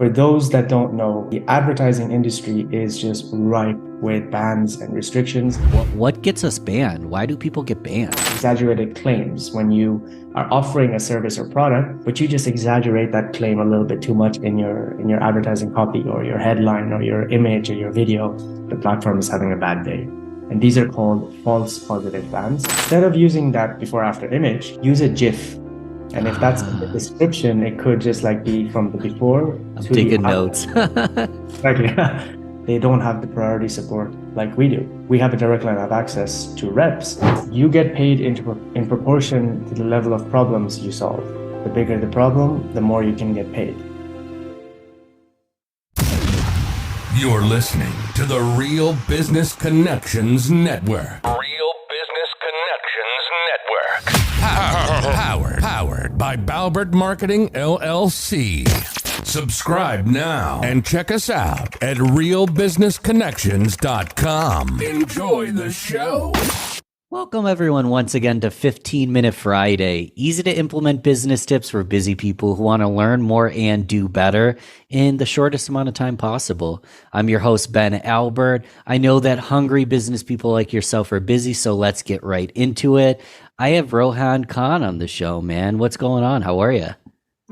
For those that don't know, the advertising industry is just ripe with bans and restrictions. What gets us banned? Why do people get banned? Exaggerated claims when you are offering a service or product, but you just exaggerate that claim a little bit too much in your advertising copy or your headline or your image or your video, the platform is having a bad day. And these are called false positive bans. Instead of using that before after image, use a GIF. And if that's in the description, it could just like be from the before I'm to the taking after. notes. Exactly. They don't have the priority support like we do. We have a direct line of access to reps. You get paid in proportion to the level of problems you solve. The bigger the problem, the more you can get paid. You're listening to the Real Business Connections Network. Real Business Connections Network. Powered by Balbert Marketing, LLC. Subscribe now and check us out at realbusinessconnections.com. Enjoy the show. Welcome everyone once again to 15 Minute Friday. Easy to implement business tips for busy people who want to learn more and do better in the shortest amount of time possible. I'm your host, Ben Albert. I know that hungry business people like yourself are busy, so let's get right into it. I have Rohaan Khan on the show, man. What's going on? How are you?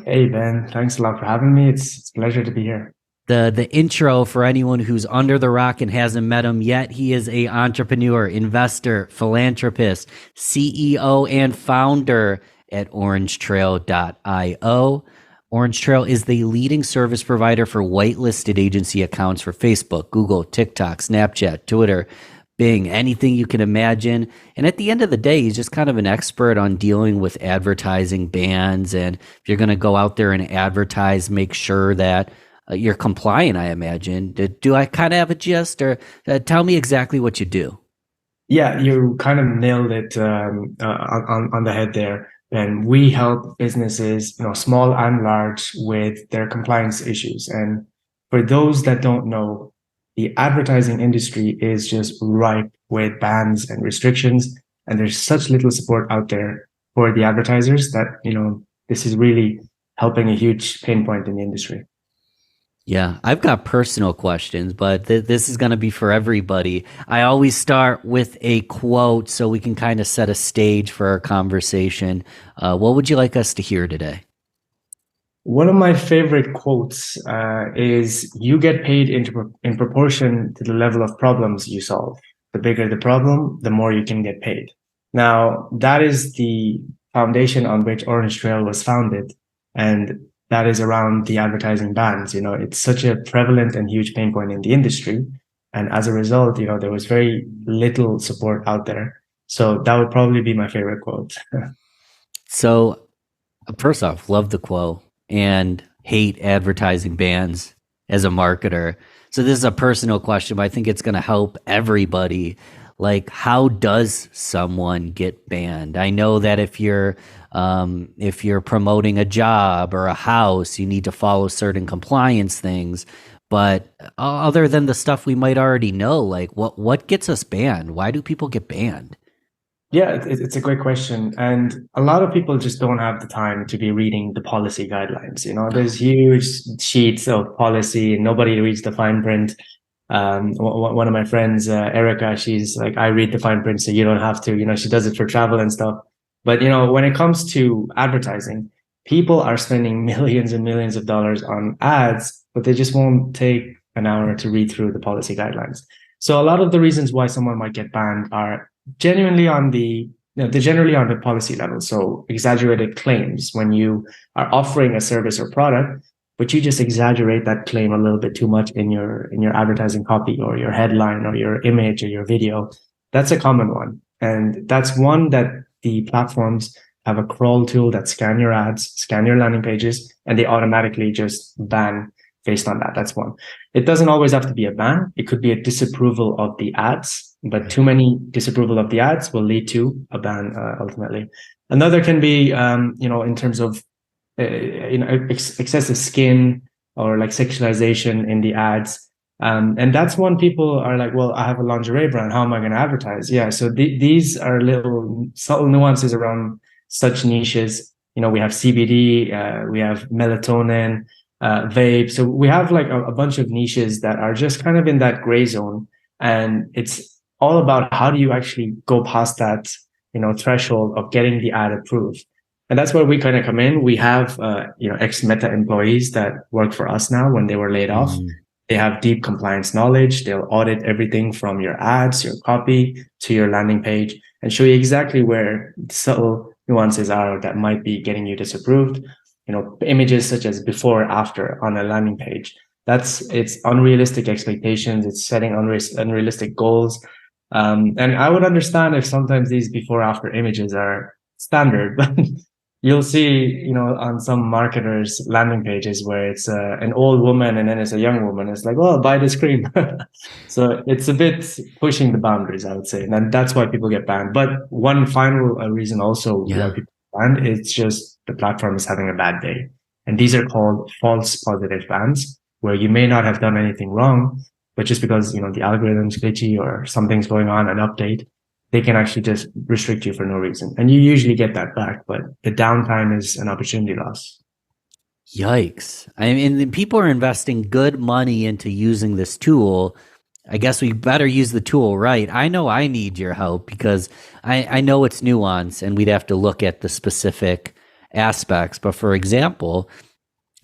Hey, Ben. Thanks a lot for having me. It's a pleasure to be here. The intro for anyone who's under the rock and hasn't met him yet, he is a entrepreneur, investor, philanthropist, CEO, and founder at OrangeTrail.io. OrangeTrail is the leading service provider for whitelisted agency accounts for Facebook, Google, TikTok, Snapchat, Twitter, Bing, anything you can imagine. And at the end of the day, he's just kind of an expert on dealing with advertising bans. And if you're going to go out there and advertise, make sure that you're compliant, I imagine. Do I kind of have a gist, or tell me exactly what you do? Yeah, you kind of nailed it on the head there. And we help businesses, small and large, with their compliance issues. And for those that don't know, the advertising industry is just ripe with bans and restrictions. And there's such little support out there for the advertisers that, this is really helping a huge pain point in the industry. Yeah, I've got personal questions, but this is going to be for everybody. I always start with a quote so we can kind of set a stage for our conversation. What would you like us to hear today? One of my favorite quotes is, "You get paid in proportion to the level of problems you solve. The bigger the problem, the more you can get paid." Now, that is the foundation on which Orange Trail was founded. And that is around the advertising bans. It's such a prevalent and huge pain point in the industry. And as a result, there was very little support out there. So that would probably be my favorite quote. So, first off, love the quote and hate advertising bans as a marketer. So this is a personal question, but I think it's going to help everybody. Like, how does someone get banned? I know that if you're promoting a job or a house, you need to follow certain compliance things. But other than the stuff we might already know, like what gets us banned? Why do people get banned? Yeah, it's a great question. And a lot of people just don't have the time to be reading the policy guidelines. There's huge sheets of policy and nobody reads the fine print. One of my friends, Erica, she's like, "I read the fine print, so you don't have to." She does it for travel and stuff. But, when it comes to advertising, people are spending millions and millions of dollars on ads, but they just won't take an hour to read through the policy guidelines. So a lot of the reasons why someone might get banned are genuinely they're generally on the policy level. So exaggerated claims when you are offering a service or product, but you just exaggerate that claim a little bit too much in your advertising copy or your headline or your image or your video. That's a common one. And that's one that the platforms have a crawl tool that scan your ads, scan your landing pages, and they automatically just ban based on that. That's one. It doesn't always have to be a ban. It could be a disapproval of the ads, but too many disapproval of the ads will lead to a ban ultimately. Another can be, in terms of excessive skin or like sexualization in the ads. And that's one people are like, well, I have a lingerie brand. How am I going to advertise? Yeah. So these are little subtle nuances around such niches. We have CBD, we have melatonin, vape. So we have like a bunch of niches that are just kind of in that gray zone. And it's all about how do you actually go past that, threshold of getting the ad approved. And that's where we kind of come in. We have, ex-Meta employees that work for us now when they were laid off. They have deep compliance knowledge. They'll audit everything from your ads, your copy to your landing page and show you exactly where subtle nuances are that might be getting you disapproved. Images such as before, after on a landing page. It's unrealistic expectations. It's setting unrealistic goals. And I would understand if sometimes these before after images are standard, but you'll see, on some marketers' landing pages where it's an old woman and then it's a young woman. It's like, well, buy this cream. So it's a bit pushing the boundaries, I would say. And that's why people get banned. But one final reason also why people get banned is just the platform is having a bad day. And these are called false positive bans, where you may not have done anything wrong, but just because, the algorithm's glitchy or something's going on, an update, they can actually just restrict you for no reason. And you usually get that back, but the downtime is an opportunity loss. Yikes. I mean, people are investing good money into using this tool. I guess we better use the tool right. I know I need your help because I know it's nuanced and we'd have to look at the specific aspects. But for example,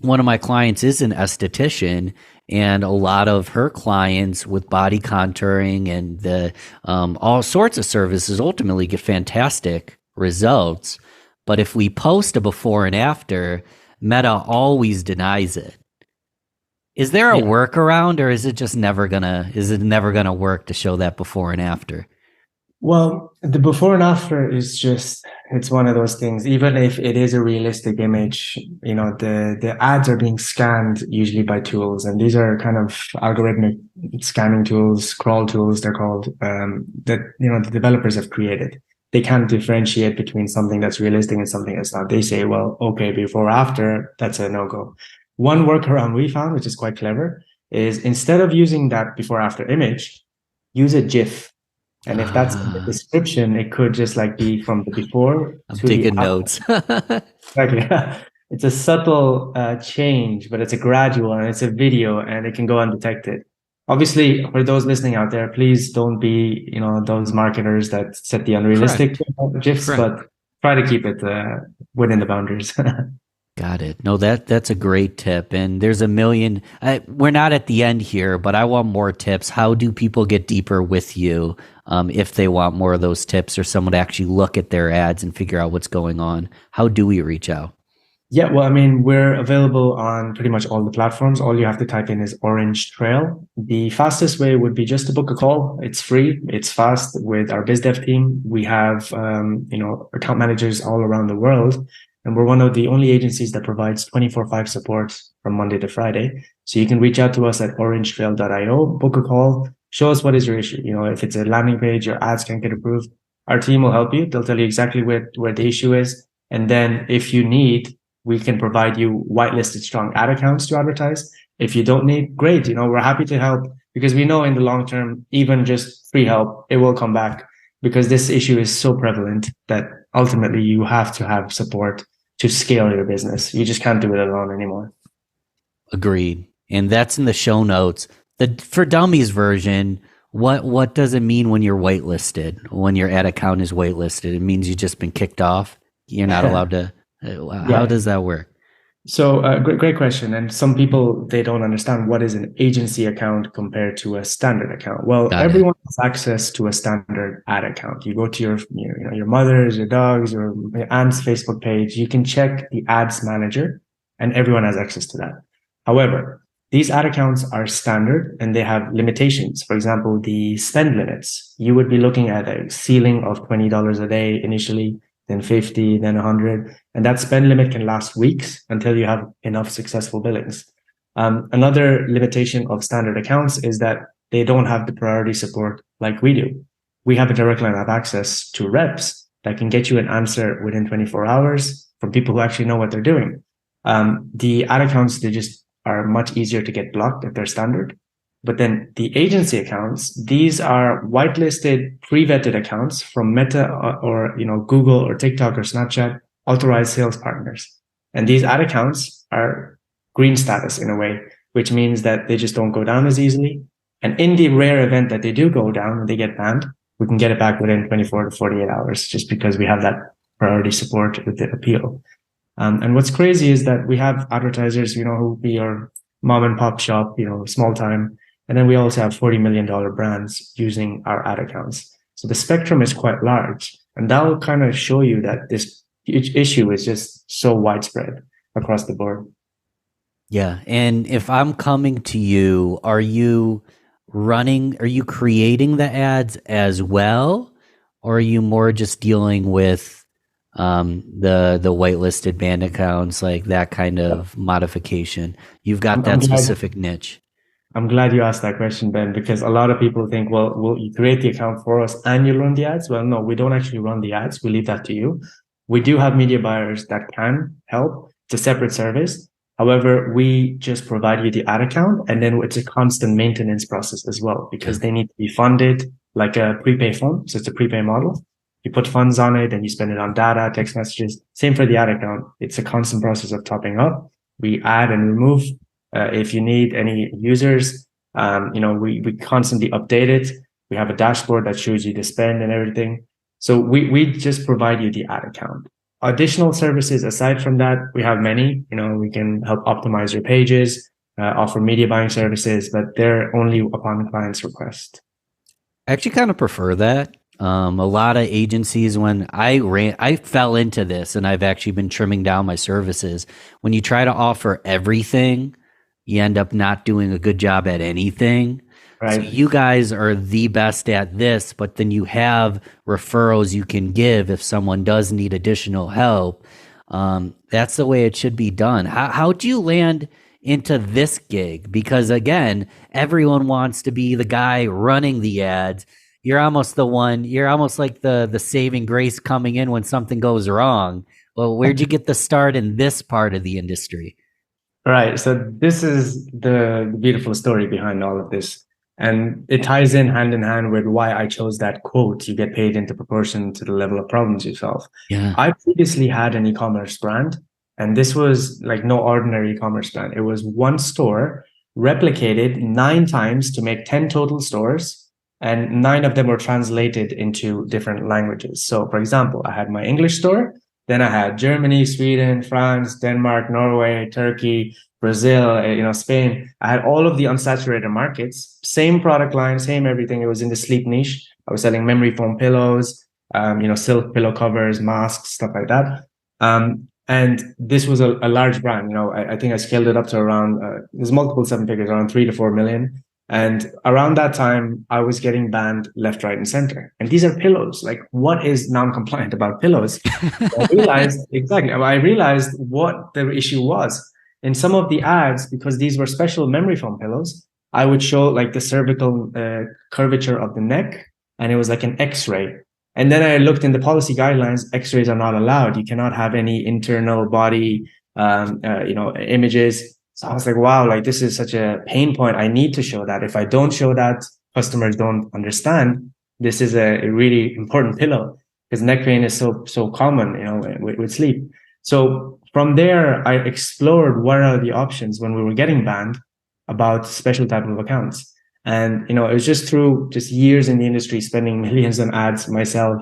one of my clients is an esthetician, and a lot of her clients with body contouring and the all sorts of services ultimately get fantastic results. But if we post a before and after, Meta always denies it. Is there a workaround, or is it just never gonna work to show that before and after? Well, the before and after is it's one of those things. Even if it is a realistic image, the ads are being scanned usually by tools. And these are kind of algorithmic scanning tools, crawl tools, they're called, that, the developers have created. They can't differentiate between something that's realistic and something that's not. They say, well, okay, before, after, that's a no-go. One workaround we found, which is quite clever, is instead of using that before after image, use a GIF. And if that's in the description, it could just be from the before. I'm taking notes. Exactly. It's a subtle change, but it's a gradual and it's a video and it can go undetected. Obviously, for those listening out there, please don't be, those marketers that set the unrealistic GIFs, but try to keep it within the boundaries. Got it. No, that's a great tip. And there's a million, we're not at the end here, but I want more tips. How do people get deeper with you if they want more of those tips or someone to actually look at their ads and figure out what's going on? How do we reach out? Yeah, well, I mean, we're available on pretty much all the platforms. All you have to type in is OrangeTrail. The fastest way would be just to book a call. It's free. It's fast with our biz dev team. We have, account managers all around the world. And we're one of the only agencies that provides 24/5 support from Monday to Friday. So you can reach out to us at orangetrail.io, book a call, show us what is your issue. If it's a landing page, your ads can't get approved, our team will help you. They'll tell you exactly where the issue is. And then if you need, we can provide you whitelisted strong ad accounts to advertise. If you don't need, great. We're happy to help because we know in the long term, even just free help, it will come back because this issue is so prevalent that ultimately you have to have support to scale your business. You just can't do it alone anymore. Agreed. And that's in the show notes. The For Dummies version, what does it mean when you're waitlisted? When your ad account is waitlisted, it means you've just been kicked off. You're not allowed to. How does that work? So great question. And some people, they don't understand what is an agency account compared to a standard account. Well, everyone has access to a standard ad account. You go to your mother's, your dog's, your aunt's Facebook page. You can check the ads manager and everyone has access to that. However, these ad accounts are standard and they have limitations. For example, the spend limits. You would be looking at a ceiling of $20 a day initially, then 50, then 100. And that spend limit can last weeks until you have enough successful billings. Another limitation of standard accounts is that they don't have the priority support like we do. We have a direct line of access to reps that can get you an answer within 24 hours from people who actually know what they're doing. The ad accounts, they just are much easier to get blocked if they're standard. But then the agency accounts, these are whitelisted, pre-vetted accounts from Meta or Google or TikTok or Snapchat, authorized sales partners. And these ad accounts are green status in a way, which means that they just don't go down as easily. And in the rare event that they do go down and they get banned, we can get it back within 24 to 48 hours just because we have that priority support with the appeal. And what's crazy is that we have advertisers, who be our mom and pop shop, small time. And then we also have $40 million brands using our ad accounts. So the spectrum is quite large. And that will kind of show you that this issue is just so widespread across the board. Yeah. And if I'm coming to you, are you creating the ads as well? Or are you more just dealing with the whitelisted banned accounts, like that kind of modification? You've got that specific niche. I'm glad you asked that question, Ben, because a lot of people think, well, will you create the account for us and you run the ads? Well, no, we don't actually run the ads. We leave that to you. We do have media buyers that can help. It's a separate service. However, we just provide you the ad account, and then it's a constant maintenance process as well, because they need to be funded like a prepay phone. So it's a prepay model. You put funds on it and you spend it on data, text messages. Same for the ad account. It's a constant process of topping up. We add and remove. If you need any users, we constantly update it. We have a dashboard that shows you the spend and everything. So we just provide you the ad account. Additional services aside from that, we have many. We can help optimize your pages, offer media buying services, but they're only upon client's request. I actually kind of prefer that. A lot of agencies, when I fell into this, and I've actually been trimming down my services. When you try to offer everything, you end up not doing a good job at anything. Right. So you guys are the best at this, but then you have referrals you can give if someone does need additional help. That's the way it should be done. How do you land into this gig? Because again, everyone wants to be the guy running the ads. You're almost like the saving grace coming in when something goes wrong. Well, where'd you get the start in this part of the industry? Right. So this is the beautiful story behind all of this. And it ties in hand with why I chose that quote, you get paid into proportion to the level of problems you solve. Yeah. I previously had an e-commerce brand, and this was like no ordinary e-commerce brand. It was one store replicated 9 times to make 10 total stores, and 9 of them were translated into different languages. So for example, I had my English store, then I had Germany, Sweden, France, Denmark, Norway, Turkey, Brazil, Spain. I had all of the unsaturated markets, same product line, same everything. It was in the sleep niche. I was selling memory foam pillows, silk pillow covers, masks, stuff like that. And this was a large brand. I think I scaled it up to around, there's multiple 7 figures, around 3 to 4 million. And around that time, I was getting banned left, right, and center. And these are pillows. Like, what is non-compliant about pillows? I realized what the issue was. In some of the ads, because these were special memory foam pillows, I would show like the cervical curvature of the neck, and it was like an X-ray. And then I looked in the policy guidelines, X-rays are not allowed. You cannot have any internal body, images. So I was like, wow, like this is such a pain point. I need to show that. If I don't show that, customers don't understand. This is a really important pillow because neck pain is so common, with sleep. So from there, I explored what are the options when we were getting banned about special type of accounts. And, it was just through years in the industry, spending millions on ads myself,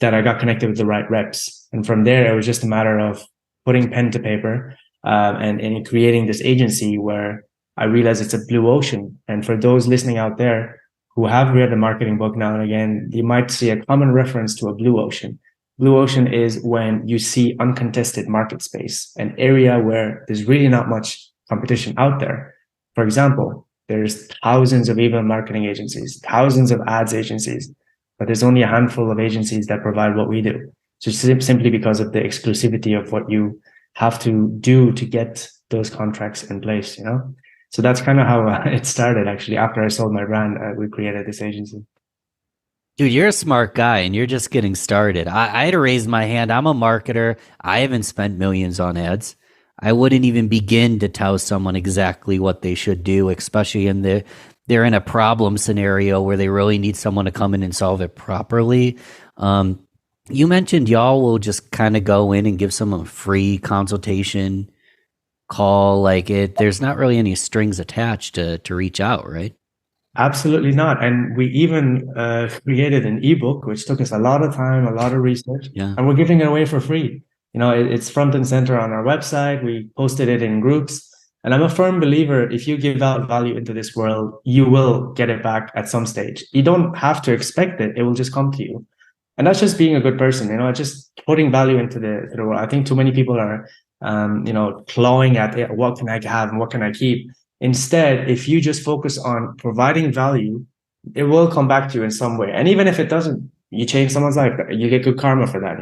that I got connected with the right reps. And from there, it was just a matter of putting pen to paper, and creating this agency where I realized it's a blue ocean. And for those listening out there who have read a marketing book now and again, you might see a common reference to a blue ocean. Blue ocean is when you see uncontested market space, an area where there's really not much competition out there. For example, there's thousands of email marketing agencies, thousands of ads agencies, but there's only a handful of agencies that provide what we do. Just simply because of the exclusivity of what you have to do to get those contracts in place, So that's kind of how it started, actually. After I sold my brand, we created this agency. Dude, you're a smart guy and you're just getting started. I had to raise my hand. I'm a marketer. I haven't spent millions on ads. I wouldn't even begin to tell someone exactly what they should do, especially they're in a problem scenario where they really need someone to come in and solve it properly. You mentioned y'all will just kind of go in and give someone a free consultation. call, like there's not really any strings attached to reach out, right? Absolutely not. And we even created an ebook, which took us a lot of time, a lot of research, Yeah. and we're giving it away for free. It's front and center on our website. We posted it in groups. And I'm a firm believer, if you give out value into this world, you will get it back at some stage. You don't have to expect it. It will just come to you. And that's just being a good person, just putting value into the world. I think too many people are, clawing at it. What can I have and what can I keep? Instead, if you just focus on providing value, it will come back to you in some way. And even if it doesn't, you change someone's life, you get good karma for that,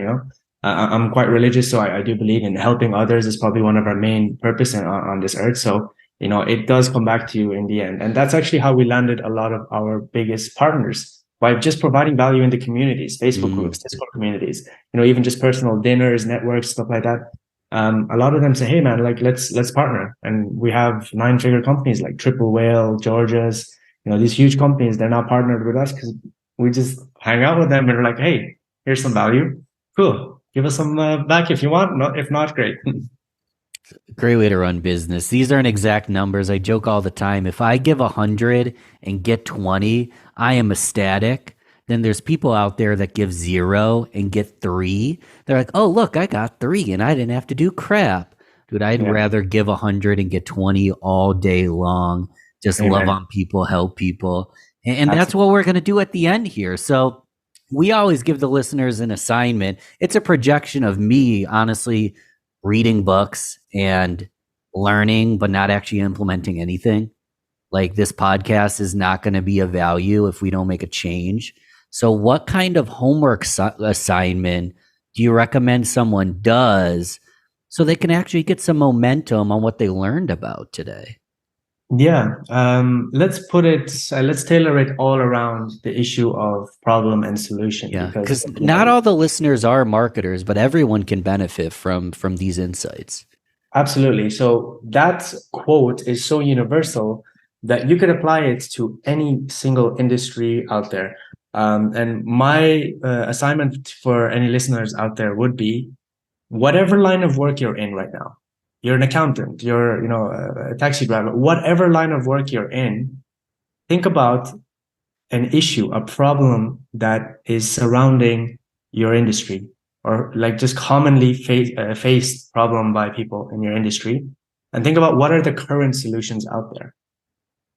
I'm quite religious, so I do believe in helping others is probably one of our main purpose on this earth. So, it does come back to you in the end. And that's actually how we landed a lot of our biggest partners, by just providing value in the communities, Facebook groups, Discord communities, even just personal dinners, networks, stuff like that. A lot of them say, hey man, like let's partner. And we have 9-figure companies like Triple Whale, Georgia's, these huge companies, they're not partnered with us because we just hang out with them and we're like, hey, here's some value. Cool. Give us some back if you want. If not, great. Great way to run business. These aren't exact numbers. I joke all the time. If I give 100 and get 20, I am ecstatic. Then there's people out there that give 0 and get 3. They're like, oh, look, I got 3 and I didn't have to do crap. Dude, I'd rather give 100 and get 20 all day long. Just Amen. Love on people, help people. And that's what we're going to do at the end here. So we always give the listeners an assignment. It's a projection of me, honestly, reading books and learning, but not actually implementing anything. Like, this podcast is not going to be of value if we don't make a change. So what kind of homework assignment do you recommend someone does so they can actually get some momentum on what they learned about today? Yeah, let's tailor it all around the issue of problem and solution. Yeah, because not all the listeners are marketers, but everyone can benefit from these insights. Absolutely. So that quote is so universal that you could apply it to any single industry out there. And my assignment for any listeners out there would be, whatever line of work you're in right now, you're an accountant, you're, a taxi driver, whatever line of work you're in, think about an issue, a problem that is surrounding your industry, or like just commonly faced problem by people in your industry. And think about what are the current solutions out there.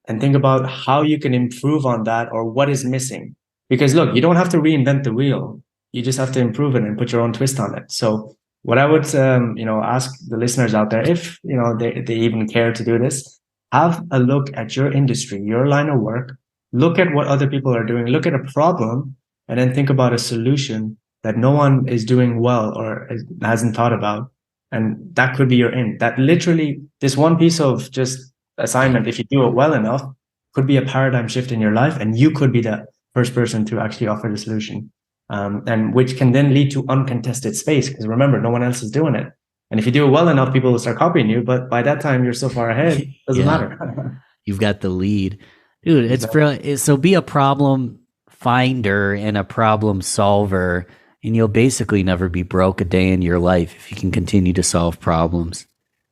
And think about how you can improve on that, or what is missing. Because look, you don't have to reinvent the wheel. You just have to improve it and put your own twist on it. So what I would, ask the listeners out there, if, they even care to do this, have a look at your industry, your line of work, look at what other people are doing, look at a problem, and then think about a solution that no one is doing well or hasn't thought about. And that could be your in. That literally, this one piece of just assignment, if you do it well enough, could be a paradigm shift in your life. And you could be the first person to actually offer the solution. And which can then lead to uncontested space, because remember, no one else is doing it. And if you do it well enough, people will start copying you. But by that time, you're so far ahead, it doesn't matter. You've got the lead. Dude, it's so be a problem finder and a problem solver, and you'll basically never be broke a day in your life if you can continue to solve problems.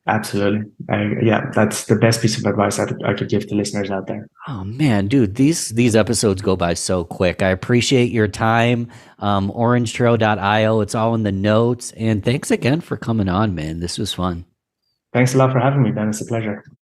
Absolutely. That's the best piece of advice I could give to listeners out there. Oh man, dude, these episodes go by so quick. I appreciate your time. OrangeTrail.io, it's all in the notes. And thanks again for coming on, man. This was fun. Thanks a lot for having me, Ben. It's a pleasure.